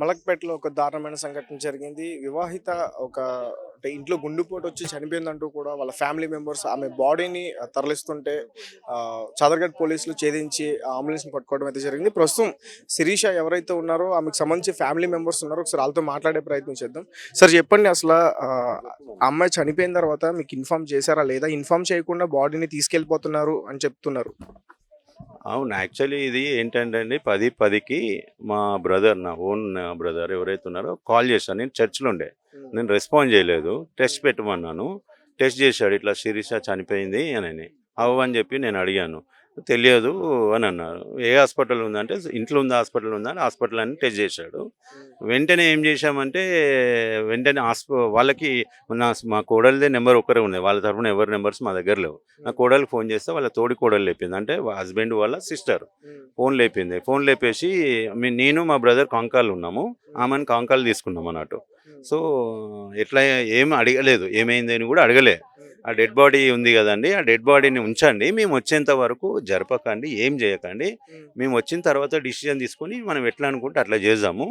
మలక్పేటలో ఒక దారుణమైన సంఘటన జరిగింది. వివాహిత ఒక అంటే ఇంట్లో గుండెపోటు వచ్చి చనిపోయిందంటూ కూడా వాళ్ళ ఫ్యామిలీ మెంబర్స్ ఆమె బాడీని తరలిస్తుంటే చాదర్ఘట్ పోలీసులు ఛేదించి అంబులెన్స్‌ని పట్టుకోవడం అయితే జరిగింది. ప్రస్తుతం శిరీష ఎవరైతే ఉన్నారో ఆమెకు సంబంధించి ఫ్యామిలీ మెంబర్స్ ఉన్నారో ఒకసారి వాళ్ళతో మాట్లాడే ప్రయత్నం చేద్దాం. సార్ చెప్పండి అసల ఆ అమ్మాయి చనిపోయిన తర్వాత మీకు ఇన్ఫార్మ్ చేశారా? లేదా ఇన్ఫార్మ్ చేయకుండా బాడీని తీసుకెళ్ళిపోతున్నారు అని చెప్తున్నారు. అవును. యాక్చువల్లీ ఇది ఏంటంటే అండి 10:10కి మా బ్రదర్, నా ఓన్ బ్రదర్ ఎవరైతే ఉన్నారో కాల్ చేశాను. నేను చర్చ్‌లో ఉండే. నేను రెస్పాండ్ చేయలేదు. టెస్ట్ పెట్టమన్నాను. టెస్ట్ చేశాడు. ఇట్లా శిరీష చనిపోయింది అనని. అవ్వని చెప్పి నేను అడిగాను. తెలియదు అని అన్నారు. ఏ హాస్పిటల్ ఉందంటే ఇంట్లో ఉంది, హాస్పిటల్ ఉందా అని హాస్పిటల్ అని టెస్ట్ చేశాడు. వెంటనే ఏం చేశామంటే వెంటనే వాళ్ళకి మా కోడలిదే నెంబర్ ఒక్కరే ఉన్నాయి. వాళ్ళ తరఫున ఎవరి నెంబర్స్ మా దగ్గర లేవు. నా కోడలికి ఫోన్ చేస్తే వాళ్ళ తోడి కోడలు లేపింది, అంటే హస్బెండ్ వాళ్ళ సిస్టర్ ఫోన్ లేపింది. ఫోన్ లేపేసి నేను మా బ్రదర్ కాంకాల్ ఉన్నాము, ఆమెను కాంకాల్ తీసుకున్నాం అన్నట్టు. సో ఎట్లా ఏం అడగలేదు, ఏమైంది అని కూడా అడగలే. ఆ డెడ్ బాడీ ఉంది కదండి, ఆ డెడ్ బాడీని ఉంచండి, మేము వచ్చేంత వరకు జరపకండి, ఏం చేయకండి, మేము వచ్చిన తర్వాత డిసిజన్ తీసుకుని మనం ఎట్లా అనుకుంటే అట్లా చేద్దాము.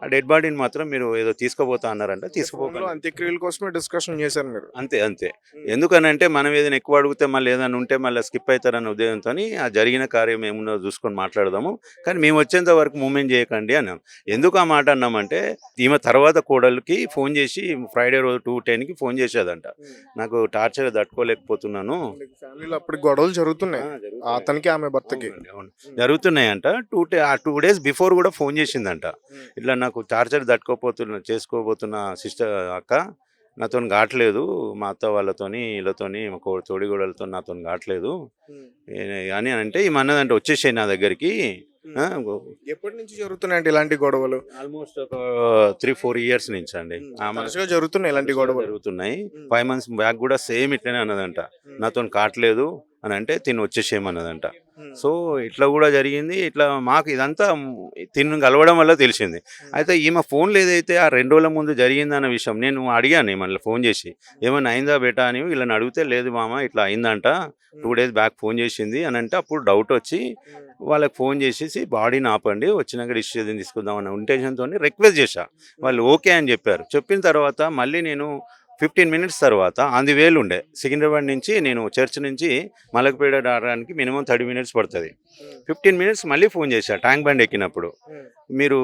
ఆ డెడ్ బాడీని మాత్రం మీరు ఏదో తీసుకుపోతా అన్నారంట, తీసుకుపోకండి. అంత్యక్రియల కోసమే డిస్కషన్ చేశారు మీరు. అంతే అంతే. ఎందుకనంటే మనం ఏదైనా ఎక్కువ అడిగితే మళ్ళీ ఏదైనా ఉంటే మళ్ళీ స్కిప్ అవుతారన్న ఉద్దేశంతో ఆ జరిగిన కార్యం ఏమున్నో చూసుకొని మాట్లాడదాము, కానీ మేము వచ్చేంత వరకు మూమెంట్ చేయకండి అన్నాం. ఎందుకు ఆ మాట అన్నామంటే ఈమె తర్వాత కోడలికి ఫోన్ చేసి ఫ్రైడే రోజు 2:10కి ఫోన్ చేసేదంట, నాకు టార్చర్ తట్టుకోలేకపోతున్నాను. ఫ్యామిలీలో అప్పుడు గొడవలు జరుగుతున్నాయి అతనికి ఆమె భర్తకి. అవును జరుగుతున్నాయంట. 2 days బిఫోర్ కూడా ఫోన్ చేసిందంట, ఇట్లా నాకు టార్చర్ చేసుకోబోతున్న సిస్టర్ అక్క నాతో కావట్లేదు, మా అత్త వాళ్ళతోని వీళ్ళతోని మా తోడిగోడలతో నాతో కావట్లేదు అని అంటే ఈమె అన్నదంటే వచ్చేసాయి నా దగ్గరికి. ఎప్పటి నుంచి జరుగుతున్నాయండి ఇలాంటి గొడవలు? ఆల్మోస్ట్ ఒక 3-4 years నుంచి అండి జరుగుతున్నాయి ఇలాంటి గొడవలు జరుగుతున్నాయి. 5 months బ్యాక్ కూడా సేమ్ ఇట్లనే అన్నదంట, నాతో కావట్లేదు అని అంటే తిని వచ్చేసేయమన్నదంట. సో ఇట్లా కూడా జరిగింది. ఇట్లా మాకు ఇదంతా తిని కలవడం వల్ల తెలిసింది. అయితే ఈమె ఫోన్లో ఏదైతే ఆ 2 రోజుల ముందు జరిగిందన్న విషయం నేను అడిగాను ఏమన్నా ఫోన్ చేసి, ఏమన్నా అయిందా బేటా అని వీళ్ళని అడిగితే, లేదు మామ ఇట్లా అయిందంట, 2 days బ్యాక్ ఫోన్ చేసింది అని అంటే అప్పుడు డౌట్ వచ్చి వాళ్ళకి ఫోన్ చేసేసి బాడీని ఆపండి, వచ్చినాక డిసిజన్ తీసుకుందాం అన్న ఇంటెన్షన్తో రిక్వెస్ట్ చేశా. వాళ్ళు ఓకే అని చెప్పారు. చెప్పిన తర్వాత మళ్ళీ నేను 15 minutes తర్వాత ఆన్ ది వేలు ఉండే సికింద్రాబాద్ నుంచి, నేను చర్చ్ నుంచి మలక్పేట రావడానికి మినిమం 30 minutes పడుతుంది. 15 minutes మళ్ళీ ఫోన్ చేశా ట్యాంక్ బండ్ ఎక్కినప్పుడు. మీరు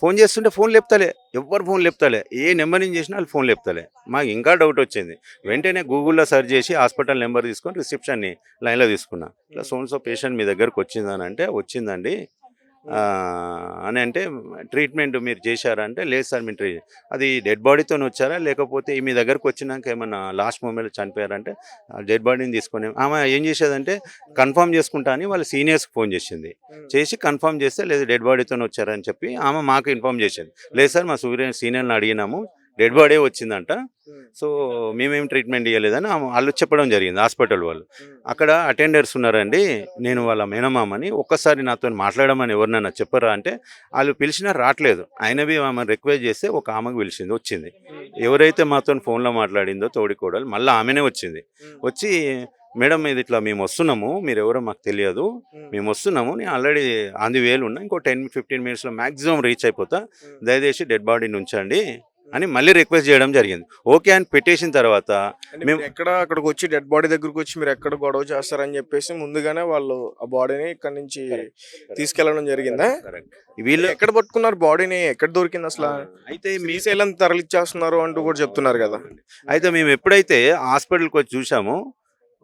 ఫోన్ చేస్తుంటే ఫోన్ లేపుతలే, ఎవ్వరు ఫోన్ లేపుతలే, ఏ నెంబర్ నుంచి చేసినా వాళ్ళు ఫోన్ లేపుతలే. మాకు ఇంకా డౌట్ వచ్చింది. వెంటనే గూగుల్లో సెర్చ్ చేసి హాస్పిటల్ నెంబర్ తీసుకొని రిసెప్షన్ని లైన్లో తీసుకున్నా. ఇట్లా సో పేషెంట్ మీ దగ్గరకు వచ్చిందని అంటే వచ్చిందండి అని అంటే ట్రీట్మెంట్ మీరు చేశారా అంటే లేదు సార్ మీరు అది డెడ్ బాడీతో వచ్చారా లేకపోతే మీ దగ్గరకు వచ్చినాక ఏమన్నా లాస్ట్ మూమెంట్లో చనిపోయారంటే డెడ్ బాడీని తీసుకొని ఆమె ఏం చేసేదంటే కన్ఫర్మ్ చేసుకుంటా అని వాళ్ళ సీనియర్స్కి ఫోన్ చేసింది. చేసి కన్ఫర్మ్ చేస్తే లేదు డెడ్ బాడీతో వచ్చారని చెప్పి ఆమె మాకు ఇన్ఫార్మ్ చేసింది. లేదు సార్ మా సీనియర్ని అడిగినాము, డెడ్ బాడీ వచ్చిందంట, సో మేమేం ట్రీట్మెంట్ ఇవ్వలేదని వాళ్ళు చెప్పడం జరిగింది హాస్పిటల్ వాళ్ళు. అక్కడ అటెండర్స్ ఉన్నారండి, నేను వాళ్ళ మేనమామని, ఒక్కసారి నాతో మాట్లాడమని ఎవరినైనా చెప్పరా అంటే వాళ్ళు పిలిచినా రావట్లేదు. అయినవి ఆమె రిక్వెస్ట్ చేస్తే ఒక ఆమెకు పిలిచింది, వచ్చింది. ఎవరైతే మాతో ఫోన్లో మాట్లాడిందో తోడికోడలు మళ్ళీ ఆమెనే వచ్చింది. వచ్చి మేడం ఇది ఇట్లా మేము వస్తున్నాము, మీరు ఎవరో మాకు తెలియదు, మేము వస్తున్నాము, నేను ఆల్రెడీ ఆన్ ది వేలు ఉన్నా, ఇంకో 10-15 minutesలో మ్యాక్సిమం రీచ్ అయిపోతా, దయచేసి డెడ్ బాడీని ఉంచండి అని మళ్ళీ రిక్వెస్ట్ చేయడం జరిగింది. ఓకే అని పెట్టేసిన తర్వాత మేము అక్కడికి వచ్చి డెడ్ బాడీ దగ్గరకు వచ్చి మీరు ఎక్కడ గొడవ చేస్తారని చెప్పేసి ముందుగానే వాళ్ళు ఆ బాడీని ఇక్కడ నుంచి తీసుకెళ్లడం జరిగిందా? వీళ్ళు ఎక్కడ పట్టుకున్నారు బాడీని, ఎక్కడ దొరికింది అసలు? అయితే మీ శైలం తరలిచ్చేస్తున్నారు అంటూ కూడా చెప్తున్నారు కదా. అయితే మేము ఎప్పుడైతే హాస్పిటల్కి వచ్చి చూసామో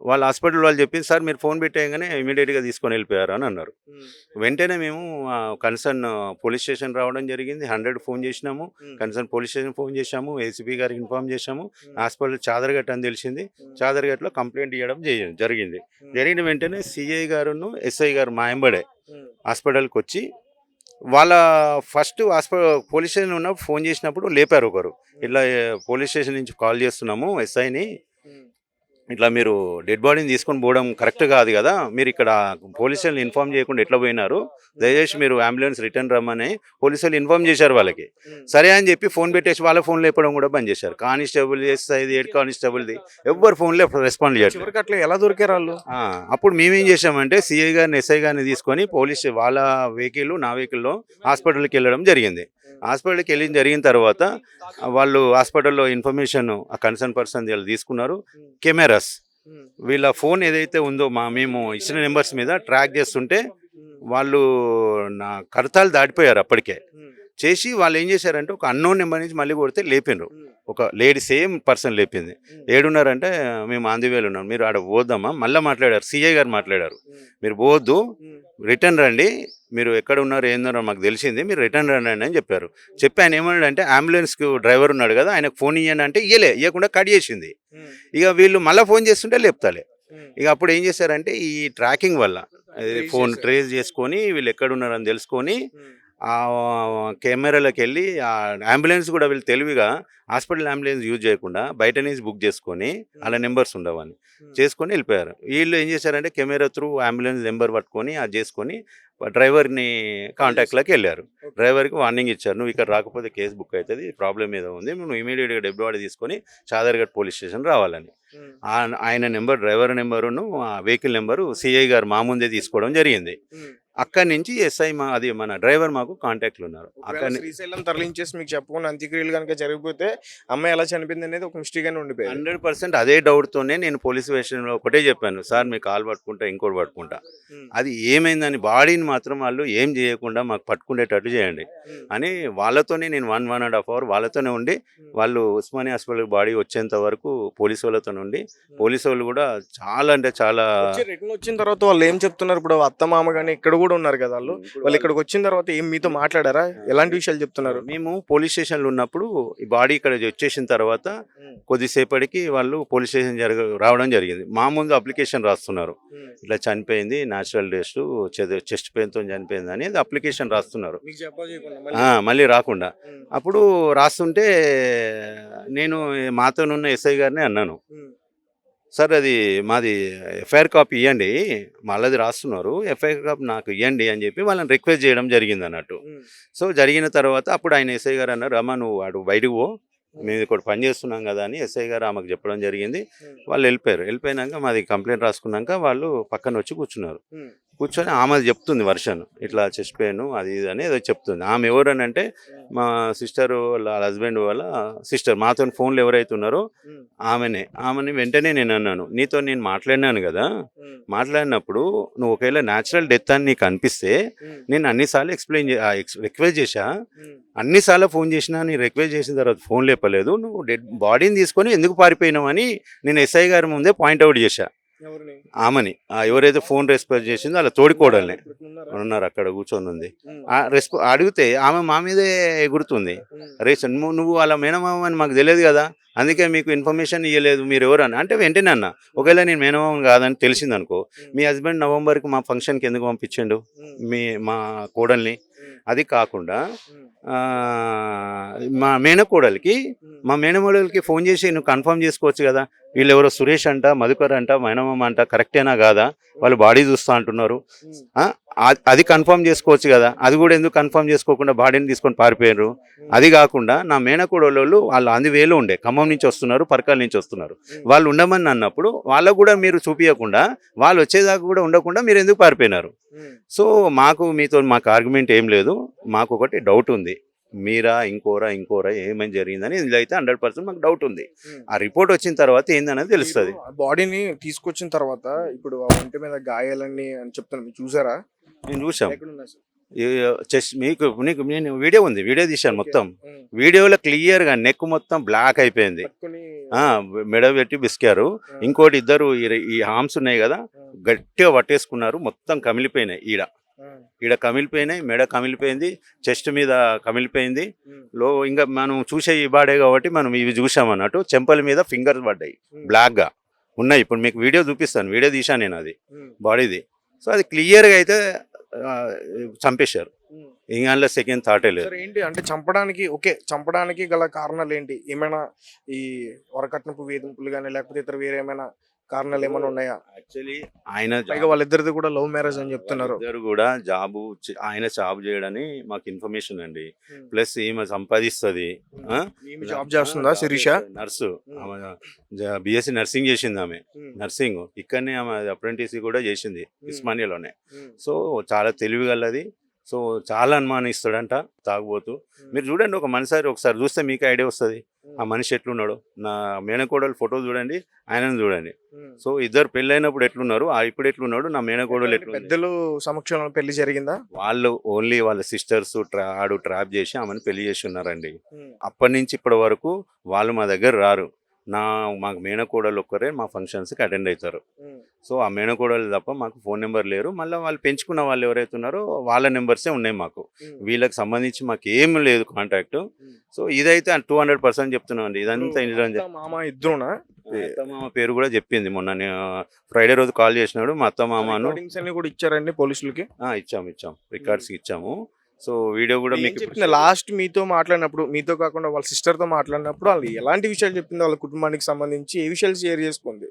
వాళ్ళ హాస్పిటల్ వాళ్ళు చెప్పింది, సార్ మీరు ఫోన్ పెట్టేయగానే ఇమీడియట్గా తీసుకొని వెళ్ళిపోయారు అని అన్నారు. వెంటనే మేము కన్సర్న్ పోలీస్ స్టేషన్ రావడం జరిగింది. 100 ఫోన్ చేసినాము, కన్సర్న్ పోలీస్ స్టేషన్ ఫోన్ చేశాము, ఏసీపీ గారికి ఇన్ఫార్మ్ చేశాము. హాస్పిటల్ చాదర్ఘట్ అని తెలిసింది, చాదర్ఘట్లో కంప్లైంట్ ఇవ్వడం జరిగింది. జరిగిన వెంటనే సిఐ గారును ఎస్ఐ గారు మా ఎంబడే హాస్పిటల్కి వచ్చి వాళ్ళ ఫస్ట్ పోలీస్ స్టేషన్ ఉన్నప్పుడు ఫోన్ చేసినప్పుడు లేపారు ఒకరు, ఇట్లా పోలీస్ స్టేషన్ నుంచి కాల్ చేస్తున్నాము ఎస్ఐని, ఇట్లా మీరు డెడ్ బాడీని తీసుకొని పోవడం కరెక్ట్ కాదు కదా, మీరు ఇక్కడ పోలీసులను ఇన్ఫార్మ్ చేయకుండా ఎట్లా పోయినారు, దయచేసి మీరు అంబులెన్స్ రిటర్న్ రమ్మని పోలీసులు ఇన్ఫార్మ్ చేశారు వాళ్ళకి. సరే అని చెప్పి ఫోన్ పెట్టేసి వాళ్ళ ఫోన్ లేపడం కూడా బంద్ చేశారు. కానిస్టేబుల్ ఎస్ఐది, హెడ్ కానిస్టేబుల్ది ఎవరు ఫోన్లో రెస్పాండ్ చేయట్లేదు. అట్లా ఎలా దొరికారు వాళ్ళు? అప్పుడు మేమేం చేసామంటే సిఐ గారిని ఎస్ఐ గారిని తీసుకొని వాళ్ళ వెహికల్ నా వెహికల్లో హాస్పిటల్కి వెళ్ళడం జరిగింది. హాస్పిటల్కి వెళ్ళి జరిగిన తర్వాత వాళ్ళు హాస్పిటల్లో ఇన్ఫర్మేషన్ ఆ కన్సర్న్ పర్సన్ వీళ్ళు తీసుకున్నారు. కెమెరాస్ వీళ్ళ ఫోన్ ఏదైతే ఉందో మేము ఇచ్చిన నెంబర్స్ మీద ట్రాక్ చేస్తుంటే వాళ్ళు నా కడతాలు దాటిపోయారు అప్పటికే. చేసి వాళ్ళు ఏం చేశారంటే ఒక అన్నోన్ నెంబర్ నుంచి మళ్ళీ కొడితే లేపిండ్రు. ఒక లేడీ సేమ్ పర్సన్ లేపింది. ఏడున్నారంటే మేము ఆంధ్రవేలు ఉన్నాం, మీరు ఆడ పోద్దామా, మళ్ళీ మాట్లాడారు. సిఐ గారు మాట్లాడారు, మీరు పోవద్దు, రిటర్న్ రండి, మీరు ఎక్కడ ఉన్నారు ఏందన్నారో మాకు తెలిసింది, మీరు రిటర్న్ రండి అని చెప్పారు. చెప్పి ఆయన ఏమన్నాడంటే అంబులెన్స్కి డ్రైవర్ ఉన్నాడు కదా ఆయనకు ఫోన్ ఇవ్వండి అంటే ఇవ్వకుండా కట్ చేసింది. ఇక వీళ్ళు మళ్ళీ ఫోన్ చేస్తుంటే లేపుతాలే. ఇక అప్పుడు ఏం చేశారంటే ఈ ట్రాకింగ్ వల్ల ఫోన్ ట్రేస్ చేసుకొని వీళ్ళు ఎక్కడున్నారని తెలుసుకొని ఆ కెమెరాలకు వెళ్ళి ఆ అంబులెన్స్ కూడా వీళ్ళు తెలివిగా హాస్పిటల్ అంబులెన్స్ యూజ్ చేయకుండా బయట నుంచి బుక్ చేసుకొని అలా నెంబర్స్ ఉండవని చేసుకొని వెళ్ళిపోయారు. వీళ్ళు ఏం చేశారంటే కెమెరా త్రూ అంబులెన్స్ నెంబర్ పట్టుకొని అది చేసుకొని డ్రైవర్ని కాంటాక్ట్లోకి వెళ్ళారు. డ్రైవర్కి వార్నింగ్ ఇచ్చారు, నువ్వు ఇక్కడ రాకపోతే కేసు బుక్ అవుతుంది, ప్రాబ్లం ఏదో ఉంది, నువ్వు ఇమీడియట్గా డెడ్ బాడీ తీసుకొని చాదర్ఘట్ పోలీస్ స్టేషన్ రావాలని. ఆయన నెంబర్, డ్రైవర్ నెంబరును ఆ వెహికల్ నెంబరు సిఐ గారు మా ముందే తీసుకోవడం జరిగింది. అక్కడి నుంచి ఎస్ఐ అది మన డ్రైవర్ మాకు కాంటాక్ట్లు ఉన్నారు. అక్కడ శ్రీశైలం తరలించేసి మీకు చెప్పకుండా అంత్యక్రియలు కనుక జరిగిపోతే అమ్మాయి ఎలా చనిపోయింది అనేది ఒక మిస్టేక్గానే ఉండిపోయింది. 100% అదే డౌట్తోనే నేను పోలీస్ స్టేషన్లో ఒకటే చెప్పాను, సార్ మీ కాల్ పట్టుకుంటా ఇంకోటి పట్టుకుంటా, అది ఏమైందని బాడీని మాత్రం వాళ్ళు ఏం చేయకుండా మాకు పట్టుకునేటట్టు చేయండి అని వాళ్ళతోనే నేను 1.5 hour వాళ్ళతోనే ఉండి, వాళ్ళు ఉస్మానియా హాస్పిటల్ బాడీ వచ్చేంత వరకు పోలీసు వాళ్ళతో ఉండి, పోలీసు వాళ్ళు కూడా చాలా అంటే చాలా రిటర్న్ వచ్చిన తర్వాత వాళ్ళు ఏం చెప్తున్నారు, ఇప్పుడు అత్త మామ కానీ ఇక్కడ కూడా ఉన్నారు కదా, వాళ్ళు ఇక్కడికి వచ్చిన తర్వాత ఏం మీతో మాట్లాడారా, ఎలాంటి విషయాలు చెప్తున్నారు? మేము పోలీస్ స్టేషన్లో ఉన్నప్పుడు ఈ బాడీ ఇక్కడ వచ్చేసిన తర్వాత కొద్దిసేపటికి వాళ్ళు పోలీస్ స్టేషన్ రావడం జరిగింది. మా ముందు అప్లికేషన్ రాస్తున్నారు, ఇట్లా చనిపోయింది, న్యాచురల్ డెస్ట్, చెస్ట్ పెయిన్తో చనిపోయింది అనేది అప్లికేషన్ రాస్తున్నారు మళ్ళీ రాకుండా. అప్పుడు రాస్తుంటే నేను మాతోనున్న ఎస్ఐ గారిని అన్నాను, సార్ అది మాది ఎఫ్ఐఆర్ కాపీ ఇవ్వండి, మళ్ళీ రాస్తున్నారు, ఎఫ్ఐఆర్ కాపీ నాకు ఇవ్వండి అని చెప్పి వాళ్ళని రిక్వెస్ట్ చేయడం జరిగింది అన్నట్టు. సో జరిగిన తర్వాత అప్పుడు ఆయన ఎస్ఐ గారు అన్నారు, అమ్మ నువ్వు వాడు బయటకు పో, మేము ఇక్కడ పని చేస్తున్నాం కదా అని ఎస్ఐ గారు ఆమెకు చెప్పడం జరిగింది. వాళ్ళు వెళ్ళిపోయినాక మాది కంప్లైంట్ రాసుకున్నాక వాళ్ళు పక్కన వచ్చి కూర్చున్నారు. కూర్చొని ఆమె చెప్తుంది వర్షన్, ఇట్లా చెస్ట్ పెయిన్ అది ఇది అని ఏదో చెప్తుంది. ఆమె ఎవరని అంటే మా సిస్టర్ వాళ్ళ హస్బెండ్ వాళ్ళ సిస్టర్, మాతో ఫోన్లో ఎవరైతే ఉన్నారో ఆమెని వెంటనే నేను అన్నాను, నీతో నేను మాట్లాడినాను కదా, మాట్లాడినప్పుడు నువ్వు ఒకవేళ న్యాచురల్ డెత్ అని నీకు అనిపిస్తే నేను అన్నిసార్లు రిక్వెస్ట్ చేశా, అన్నిసార్లు ఫోన్ చేసినా, నీ రిక్వెస్ట్ చేసిన తర్వాత ఫోన్ లేపలేదు, నువ్వు డెడ్ బాడీని తీసుకొని ఎందుకు పారిపోయినావు అని నేను ఎస్ఐ గారి ముందే పాయింట్అవుట్ చేశా. ఆమెని ఎవరైతే ఫోన్ రెస్పాన్స్ చేసిందో అలా తోడుకోవడాన్ని ఉన్నారు అక్కడ కూర్చొని ఉంది. అడిగితే ఆమె మా మీదే ఎగురుతుంది, రేషన్ నువ్వు అలా మేనమామ అని మాకు తెలియదు కదా, అందుకే మీకు ఇన్ఫర్మేషన్ ఇవ్వలేదు, మీరు ఎవరు అని అంటే వెంటనే అన్న, ఒకవేళ నేను మేనమామ కాదని తెలిసింది అనుకో, మీ హస్బెండ్ నవంబర్కి మా ఫంక్షన్కి ఎందుకు పంపించండు మా కోడల్ని, అది కాకుండా మా మేనకోడలికి ఫోన్ చేసి నువ్వు కన్ఫర్మ్ చేసుకోవచ్చు కదా, వీళ్ళు ఎవరో సురేష్ అంట, మధుకర్ అంట, మైనమ్మ అంట, కరెక్టేనా కాదా, వాళ్ళు బాడీ చూస్తా అంటున్నారు, అది కన్ఫర్మ్ చేసుకోవచ్చు కదా, అది కూడా ఎందుకు కన్ఫర్మ్ చేసుకోకుండా బాడీని తీసుకొని పారిపోయారు. అది కాకుండా నా మేనకోడళ్ళు వాళ్ళు అందువేలో ఉండే, ఖమ్మం నుంచి వస్తున్నారు, పరకాల నుంచి వస్తున్నారు, వాళ్ళు ఉండమని అన్నప్పుడు వాళ్ళకు కూడా మీరు చూపించకుండా, వాళ్ళు వచ్చేదాకా కూడా ఉండకుండా మీరు ఎందుకు పారిపోయినారు. సో మాకు ఆర్గ్యుమెంట్ ఏం లేదు, మాకు ఒకటి డౌట్ ఉంది, మీరా ఇంకోరా ఏమైనా జరిగిందని ఇందులో అయితే 100% మాకు డౌట్ ఉంది. ఆ రిపోర్ట్ వచ్చిన తర్వాత ఏందనేది తెలుస్తుంది. బాడీని తీసుకొచ్చిన తర్వాత ఇప్పుడు ఆ ఒంటి మీద గాయాలన్నీ అని చెప్తాను, చూసారా? నేను చూసాం, చెస్ట్ నీకు నేను వీడియో తీశాను, మొత్తం వీడియోలో క్లియర్గా నెక్ మొత్తం బ్లాక్ అయిపోయింది, మెడ పెట్టి బిస్కారు. ఇంకోటి ఇద్దరు ఈ హార్మ్స్ ఉన్నాయి కదా గట్టిగా పట్టేసుకున్నారు, మొత్తం కమిలిపోయినాయి, ఈడ కమిలిపోయినాయి, మెడ కమిలిపోయింది, చెస్ట్ మీద కమిలిపోయింది. ఇంకా మనం చూసే ఈ బాడే కాబట్టి మనం ఇవి చూసామన్నట్టు, చెంపల మీద ఫింగర్స్ పడ్డాయి, బ్లాక్గా ఉన్నాయి. ఇప్పుడు మీకు వీడియో చూపిస్తాను, వీడియో తీశాను నేను అది బాడీది. సో అది క్లియర్గా అయితే చంపేశారు, ఇంకా సెకండ్ థాటే లేదు. ఏంటి అంటే చంపడానికి గల కారణాలు ఏంటి? ఏమైనా ఈ వరకట్నపు వేధింపులు కానీ లేకపోతే ఇతర వేరే ఏమైనా కారణాలు ఏమైనా ఉన్నాయా? యాక్చువల్లీ వాళ్ళిద్దరిది కూడా లవ్ మ్యారేజ్ అని చెప్తున్నారు. ఇద్దరు కూడా ఆయన జాబ్ చేయడని మాకు ఇన్ఫర్మేషన్ అండి. ప్లస్ ఈమె సంపాదిస్తుంది, జాబ్ చేస్తుందా శిరీష? నర్సు, బిఎస్సి నర్సింగ్ చేసింది ఆమె, నర్సింగ్ ఇక్కడనే ఆమె అప్రెంటిస్ కూడా చేసింది ఉస్మానియాలోనే. సో చాలా తెలివిగలది. సో చాలా అనుమానిస్తాడంట తాగుబోతు. మీరు చూడండి ఒక మనిషి ఒకసారి చూస్తే మీకు ఐడియా వస్తుంది ఆ మనిషి ఎట్లున్నాడు. నా మేనకోడలు ఫోటో చూడండి, ఆయనను చూడండి. సో ఇద్దరు పెళ్ళైనప్పుడు ఎట్లున్నారు, ఇప్పుడు ఎట్లున్నాడు, నా మేనకోడలు ఎట్లుంది. పెద్దలు సమక్షంలో పెళ్లి జరిగిందా? వాళ్ళు ఓన్లీ వాళ్ళ సిస్టర్స్ ఆడు ట్రాప్ చేసి ఆమెను పెళ్లి చేసి ఉన్నారండి. అప్పటి నుంచి ఇప్పటి వరకు వాళ్ళు మా దగ్గర రారు. మాకు మేనకోడలు ఒక్కరే మా ఫంక్షన్స్కి అటెండ్ అవుతారు. సో ఆ మేనకోడలు తప్ప మాకు ఫోన్ నెంబర్ లేరు. మళ్ళీ వాళ్ళు పెంచుకున్న వాళ్ళు ఎవరైతే ఉన్నారో వాళ్ళ నెంబర్సే ఉన్నాయి మాకు. వీళ్ళకి సంబంధించి మాకు ఏం లేదు కాంటాక్ట్. సో ఇదైతే 200% చెప్తున్నాం అండి. ఇదంతా అత్త, మామ ఇద్దరునా? అత్త మామ పేరు కూడా చెప్పింది మొన్న ఫ్రైడే రోజు కాల్ చేసినాడు. మా అత్త మామను రికార్డింగ్స్ అన్ని కూడా ఇచ్చారండి పోలీసులకి? ఇచ్చాం రికార్డ్స్ ఇచ్చాము. సో వీడియో కూడా మీకు చెప్పింది లాస్ట్ మీతో మాట్లాడినప్పుడు, మీతో కాకుండా వాళ్ళ సిస్టర్తో మాట్లాడినప్పుడు వాళ్ళు ఎలాంటి విషయాలు చెప్పింది? వాళ్ళ కుటుంబానికి సంబంధించి ఏ విషయాలు షేర్ చేసుకుంది?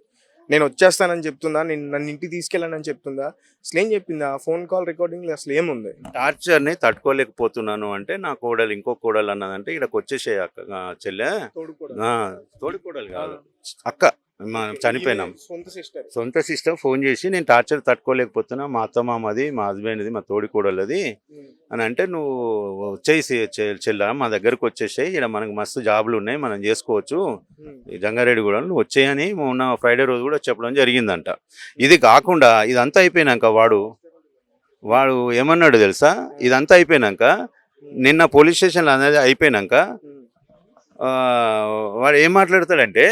నేను వచ్చేస్తానని చెప్తుందా, నన్ను ఇంటికి తీసుకెళ్ళానని చెప్తుందా, అసలు ఏం చెప్పింది? ఆ ఫోన్ కాల్ రికార్డింగ్ అసలు ఏముంది? టార్చర్ని తట్టుకోలేకపోతున్నాను అంటే నా కోడలు ఇంకో కోడలు అన్నదంటే ఇక్కడికి వచ్చేసే చెల్లె, తోడి కోడలు కాదు అక్క, చనిపోయినాం సొంత సిస్టర్ ఫోన్ చేసి నేను టార్చర్ తట్టుకోలేకపోతున్నా, మా అత్త మామది, మా హస్బెండ్ది, మా తోడి కోడలది అని అంటే, నువ్వు వచ్చేసి చెల్ల మా దగ్గరకు వచ్చేసాయి, ఇక్కడ మనకు మస్తు జాబులు ఉన్నాయి, మనం చేసుకోవచ్చు ఈ జంగారెడ్డి కూడా, నువ్వు వచ్చేయని మొన్న ఫ్రైడే రోజు కూడా చెప్పడం జరిగిందంట. ఇది కాకుండా ఇదంతా అయిపోయినాక వాడు ఏమన్నాడు తెలుసా? ఇదంతా అయిపోయినాక నిన్న పోలీస్ స్టేషన్లో అనేది అయిపోయినాక వాడు ఏం మాట్లాడతాడంటే,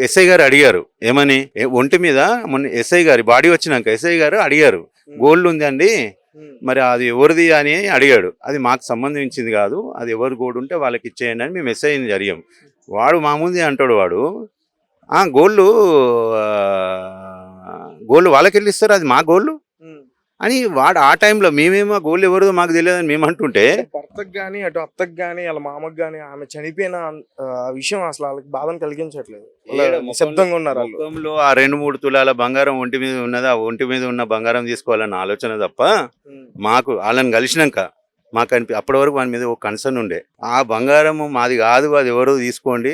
ఎస్ఐ గారు అడిగారు ఏమని, ఒంటి మీద మొన్న ఎస్ఐ గారి బాడీ వచ్చినాక ఎస్ఐ గారు అడిగారు, గోల్డ్ ఉంది అండి మరి అది ఎవరిది అని అడిగాడు. అది మాకు సంబంధించింది కాదు, అది ఎవరు గోల్డ్ ఉంటే వాళ్ళకి ఇచ్చేయండి అని మేము ఎస్ఐని జరిగాం. వాడు మా ముందే అంటాడు, వాడు గోల్డ్ వాళ్ళకి వెళ్ళి ఇస్తారు, అది మా గోల్డ్ అని వాడు ఆ టైంలో మేమేమో గోల్డ్ ఎవరిదో మాకు తెలియదని మేము అంటుంటే, భర్తకు కానీ అటు అత్తకు కానీ వాళ్ళ మామకు కానీ ఆమె చనిపోయిన విషయం అసలు వాళ్ళకి బాధను కలిగించట్లేదు. నిశ్శబ్దంగా ఉన్నారు వాళ్ళు. ముఖంలో ఆ 2-3 తులాల బంగారం ఒంటి మీద ఉన్నది, ఆ ఒంటి మీద ఉన్న బంగారం తీసుకోవాలన్న ఆలోచన తప్ప మాకు వాళ్ళని కలిసినాక మాకు అప్పటి వరకు వాని మీద ఒక కన్సర్న్ ఉండే, ఆ బంగారం మాది కాదు, అది ఎవరో తీసుకోండి,